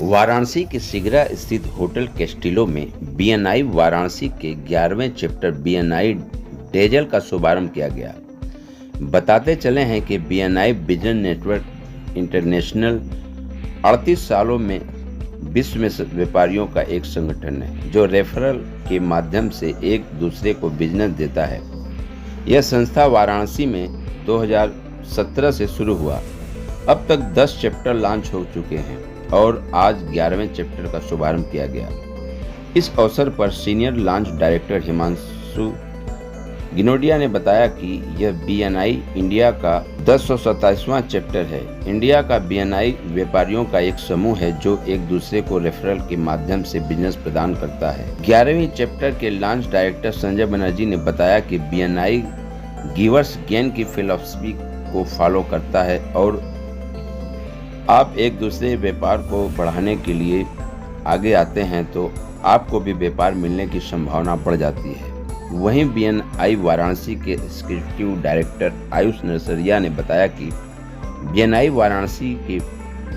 वाराणसी के सिगरा स्थित hotel Castillo में बीएनआई वाराणसी के 11वें चैप्टर बीएनआई डेजल का शुभारंभ किया गया। बताते चले हैं कि बीएनआई बिजनेस नेटवर्क इंटरनेशनल 38 सालों में विश्व में व्यापारियों का एक संगठन है जो रेफरल के माध्यम से एक दूसरे को बिजनेस देता है। यह संस्था वाराणसी में 2017 से शुरू हुआ। अब तक 10 चैप्टर लॉन्च हो चुके हैं और आज 11वें चैप्टर का शुभारंभ किया गया। इस अवसर पर सीनियर लॉन्च डायरेक्टर हिमांशु गिनोडिया ने बताया कि यह बीएनआई इंडिया का 1027वां चैप्टर है। इंडिया का बीएनआई व्यापारियों का एक समूह है जो एक दूसरे को रेफरल के माध्यम से बिजनेस प्रदान करता है। 11वीं चैप्टर के लॉन्च डायरेक्टर संजय बनर्जी ने बताया कि बीएनआई गिवर्स गेन की फिलॉसफी को फॉलो करता है और आप एक दूसरे व्यापार को बढ़ाने के लिए आगे आते हैं तो आपको भी व्यापार मिलने की संभावना बढ़ जाती है। वहीं बीएनआई वाराणसी के एग्जीक्यूटिव डायरेक्टर आयुष नरसरिया ने बताया कि बीएनआई वाराणसी के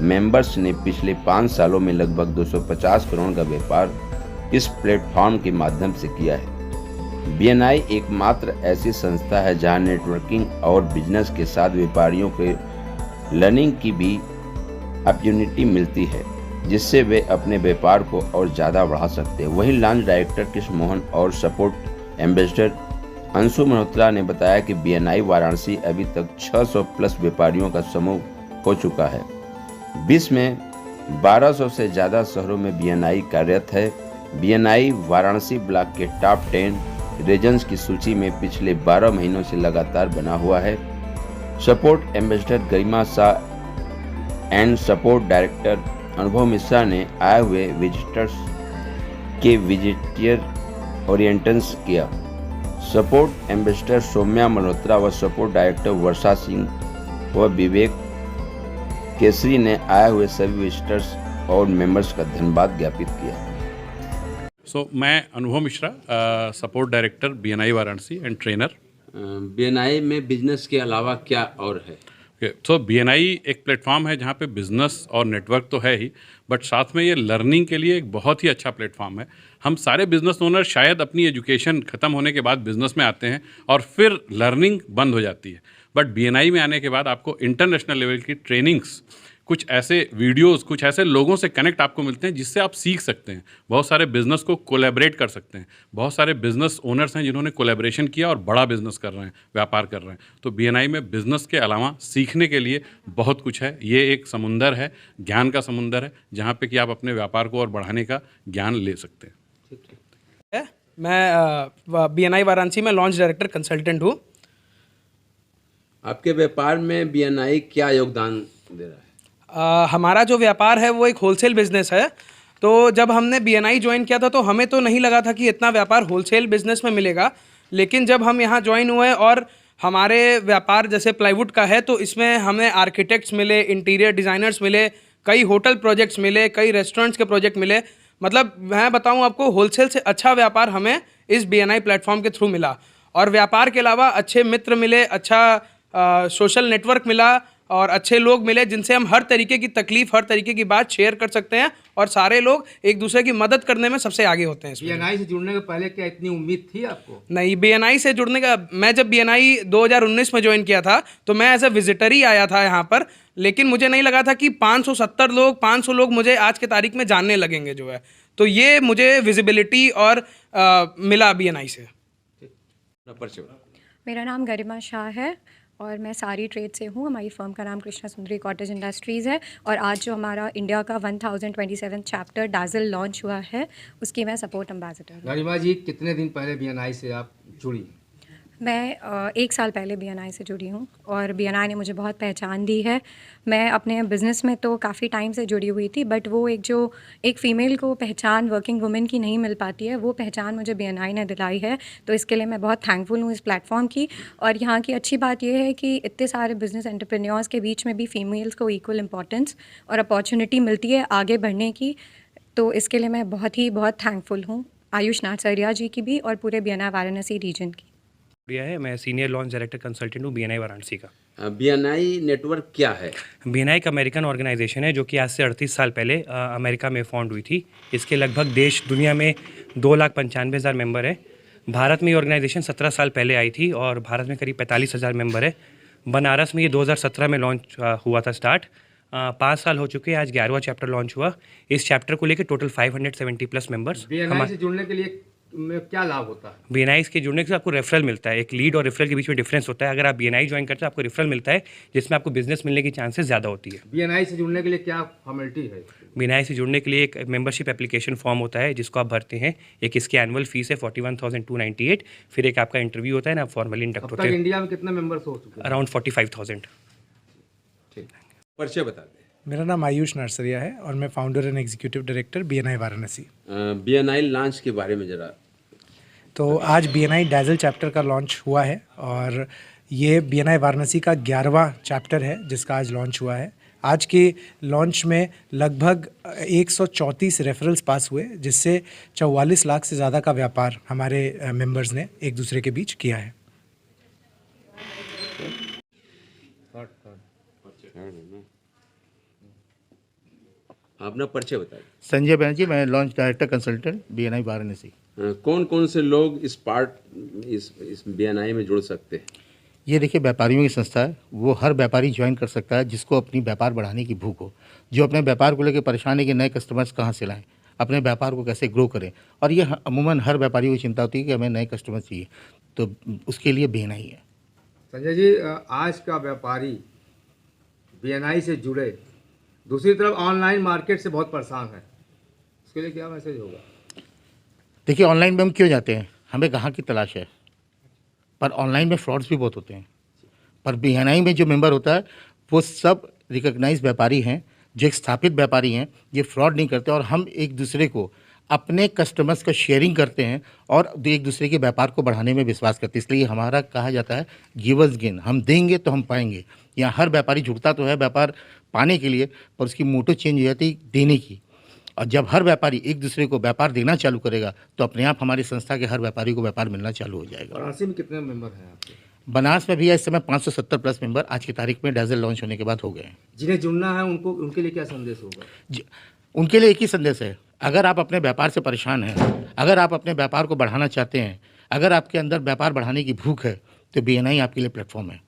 मेंबर्स ने पिछले 5 सालों में लगभग 250 करोड़ का व्यापार इस प्लेटफॉर्म के माध्यम से किया है। बीएनआई एकमात्र ऐसी संस्था है जहां नेटवर्किंग और बिजनेस के साथ व्यापारियों के लर्निंग की भी अपॉर्चुनिटी मिलती है जिससे वे अपने व्यापार को और ज़्यादा बढ़ा सकते हैं। वहीं लॉन्च डायरेक्टर कृष्ण मोहन और सपोर्ट एम्बेसडर अंशु मल्होत्रा ने बताया कि बीएनआई वाराणसी अभी तक 600 प्लस व्यापारियों का समूह हो चुका है। विश्व में 1200 से ज़्यादा शहरों में बीएनआई कार्यरत है। बीएनआई वाराणसी ब्लॉक के टॉप 10 रीजन्स की सूची में पिछले 12 महीनों से लगातार बना हुआ है। Support ambassador Garima Shah and support director अनुभव मिश्रा ने आए हुए विजिटर्स के विजिटर ओरिएंटेशन किया। सपोर्ट एम्बेसडर सौम्या मल्होत्रा व सपोर्ट डायरेक्टर वर्षा सिंह व विवेक केसरी ने आए हुए सभी विजिटर्स और मेंबर्स का धन्यवाद ज्ञापित किया। मैं अनुभव Mishra, support director BNI Varanasi and trainer. BNI में बिजनेस के अलावा क्या और है? सो बीएनआई एक प्लेटफॉर्म है जहाँ पे बिज़नेस और नेटवर्क तो है ही, बट साथ में ये लर्निंग के लिए एक बहुत ही अच्छा प्लेटफॉर्म है। हम सारे बिजनेस ओनर शायद अपनी एजुकेशन ख़त्म होने के बाद बिज़नेस में आते हैं और फिर लर्निंग बंद हो जाती है, बट बीएनआई में आने के बाद आपको इंटरनेशनल लेवल की ट्रेनिंग्स, कुछ ऐसे वीडियोस, कुछ ऐसे लोगों से कनेक्ट आपको मिलते हैं जिससे आप सीख सकते हैं। बहुत सारे बिजनेस को कोलैबोरेट कर सकते हैं। बहुत सारे बिजनेस ओनर्स हैं जिन्होंने कोलैबोरेशन किया और बड़ा बिजनेस कर रहे हैं, व्यापार कर रहे हैं। तो बीएनआई में बिजनेस के अलावा सीखने के लिए बहुत कुछ है। ये एक समुंदर है, ज्ञान का समुंदर है, जहाँ पे कि आप अपने व्यापार को और बढ़ाने का ज्ञान ले सकते हैं। मैं बीएनआई वाराणसी में लॉन्च डायरेक्टर कंसल्टेंट हूँ। आपके व्यापार में बीएनआई क्या योगदान दे रहा है? हमारा जो व्यापार है वो एक होलसेल बिजनेस है। तो जब हमने बीएनआई ज्वाइन किया था तो हमें तो नहीं लगा था कि इतना व्यापार होलसेल बिजनेस में मिलेगा, लेकिन जब हम यहाँ ज्वाइन हुए और हमारे व्यापार जैसे प्लाईवुड का है तो इसमें हमें आर्किटेक्ट्स मिले, इंटीरियर डिज़ाइनर्स मिले, कई होटल प्रोजेक्ट्स मिले, कई रेस्टोरेंट्स के प्रोजेक्ट मिले। मतलब मैं बताऊँ आपको, होलसेल से अच्छा व्यापार हमें इस बीएनआई प्लेटफॉर्म के थ्रू मिला। और व्यापार के अलावा अच्छे मित्र मिले, अच्छा सोशल नेटवर्क मिला और अच्छे लोग मिले जिनसे हम हर तरीके की तकलीफ, हर तरीके की बात शेयर कर सकते हैं और सारे लोग एक दूसरे की मदद करने में सबसे आगे होते हैं। बीएनआई से जुड़ने के पहले क्या इतनी उम्मीद थी आपको? नहीं, बीएनआई से जुड़ने का, मैं जब बीएनआई 2019 में ज्वाइन किया था तो मैं एज ए विजिटर ही आया था यहाँ पर, लेकिन मुझे नहीं लगा था कि 500 लोग मुझे आज के तारीख में जानने लगेंगे जो है। तो ये मुझे विजिबिलिटी और मिला बीएनआई से। मेरा नाम गरिमा शाह है और मैं सारी ट्रेड से हूँ। हमारी फर्म का नाम कृष्णा सुंदरी कॉटेज इंडस्ट्रीज़ है और आज जो हमारा इंडिया का 1027 चैप्टर डाजल लॉन्च हुआ है उसकी मैं सपोर्ट एम्बेसडर हूँ। गरिमा जी, कितने दिन पहले बीएनआई से आप जुड़ी? मैं 1 साल पहले बीएनआई से जुड़ी हूँ और बीएनआई ने मुझे बहुत पहचान दी है। मैं अपने बिज़नेस में तो काफ़ी टाइम से जुड़ी हुई थी, बट वो एक फ़ीमेल को पहचान वर्किंग वुमेन की नहीं मिल पाती है, वो पहचान मुझे बीएनआई ने दिलाई है। तो इसके लिए मैं बहुत थैंकफुल हूँ इस प्लेटफॉर्म की। और यहाँ की अच्छी बात यह है कि इतने सारे बिज़नेस एंटरप्रेन्योर्स के बीच में भी फ़ीमेल्स को इक्वल इम्पॉर्टेंस और अपॉर्चुनिटी मिलती है आगे बढ़ने की। तो इसके लिए मैं बहुत थैंकफुल हूँ आयुष नाचरिया जी की भी और पूरे बीएनआई वाराणसी रीजन की। है। मैं सीनियर लॉन्च डायरेक्टर कंसल्टेंट हूँ बीएनआई वाराणसी का। बीएनआई नेटवर्क क्या है? बीएनआई एक अमेरिकन ऑर्गेनाइजेशन है जो कि आज से 38 साल पहले अमेरिका में फाउंड हुई थी। इसके लगभग देश दुनिया में 2,95,000 मेंबर है। भारत में ये ऑर्गेनाइजेशन 17 साल पहले आई थी और भारत में करीब 45,000 मेंबर है। बनारस में ये 2017 में लॉन्च हुआ था स्टार्ट। 5 साल हो चुके हैं, आज 11वां चैप्टर लॉन्च हुआ। इस चैप्टर को लेकर टोटल 570 प्लस मेंबर्स। बीएनआई से जुड़ने के लिए में क्या लाभ होता है? बीएनआई के जुड़ने से आपको रेफरल मिलता है। एक लीड और रेफरल के बीच में डिफरेंस होता है। अगर आप बीएनआई ज्वाइन करते हैं आपको रेफरल मिलता है, जिसमें आपको बिजनेस मिलने की चांसेस ज़्यादा होती है। बीएनआई से जुड़ने के लिए क्या फॉर्मेलिटी है? बीएनआई से जुड़ने के लिए एक मेंबरशिप एप्लीकेशन फॉर्म होता है जिसको आप भरते हैं। एक इसकी एनुअल फीस है 41,298। फिर एक आपका इंटरव्यू होता है ना, फॉर्मली इंडक्ट अब होते तक हैं। इंडिया में कितने मेंबर्स हो चुके हैं? अराउंड 45,000। परिचय बता दें। मेरा नाम आयुष नरसरिया है और मैं founder and executive director BNI Varanasi. BNI launch के बारे में जरा। तो आज बीएनआई डैजल चैप्टर का लॉन्च हुआ है और ये बीएनआई वाराणसी का 11वां चैप्टर है जिसका आज लॉन्च हुआ है। आज के लॉन्च में लगभग 134 रेफरल्स पास हुए, जिससे 44 लाख से ज़्यादा का व्यापार हमारे मेंबर्स ने एक दूसरे के बीच किया है। अपना परिचय बताइए। संजय बनर्जी, मैं launch director consultant BNI Varanasi. कौन कौन से लोग इस बीएनआई में जुड़ सकते हैं? ये देखिए, व्यापारियों की संस्था है। वो हर व्यापारी ज्वाइन कर सकता है जिसको अपनी व्यापार बढ़ाने की भूख हो, जो अपने व्यापार को लेकर परेशान है कि नए कस्टमर्स कहाँ से लाएं, अपने व्यापार को कैसे ग्रो करें। और ये अमूमन हर व्यापारी को चिंता होती है कि हमें नए कस्टमर चाहिए, तो उसके लिए बीएनआई है। संजय जी, आज का व्यापारी बीएनआई से जुड़े, दूसरी तरफ ऑनलाइन मार्केट से बहुत परेशान है, उसके लिए क्या मैसेज होगा? देखिए, ऑनलाइन में हम क्यों जाते हैं? हमें ग्राहक की तलाश है, पर ऑनलाइन में फ्रॉड्स भी बहुत होते हैं। पर बीएनआई में जो मेंबर होता है वो सब रिकॉग्नाइज व्यापारी हैं, जो एक स्थापित व्यापारी हैं। ये फ्रॉड नहीं करते और हम एक दूसरे को अपने कस्टमर्स का शेयरिंग करते हैं और एक दूसरे के व्यापार को बढ़ाने में विश्वास करते हैं। इसलिए हमारा कहा जाता है गिवर्स गेन, हम देंगे तो हम पाएंगे। यहाँ हर व्यापारी जुड़ता तो है व्यापार पाने के लिए, पर उसकी मोटो चेंज हो जाती है देने की। और जब हर व्यापारी एक दूसरे को व्यापार देना चालू करेगा तो अपने आप हमारी संस्था के हर व्यापारी को व्यापार मिलना चालू हो जाएगा। वाराणसी में कितने मेंबर हैं आपके? बनारस में भी इस समय 570 प्लस मेंबर आज की तारीख में डैजल लॉन्च होने के बाद हो गए हैं। जिन्हें जुड़ना है उनके लिए क्या संदेश होगा? उनके लिए एक ही संदेश है, अगर आप अपने व्यापार से परेशान हैं, अगर आप अपने व्यापार को बढ़ाना चाहते हैं, अगर आपके अंदर व्यापार बढ़ाने की भूख है, तो बीएनआई आपके लिए प्लेटफॉर्म है।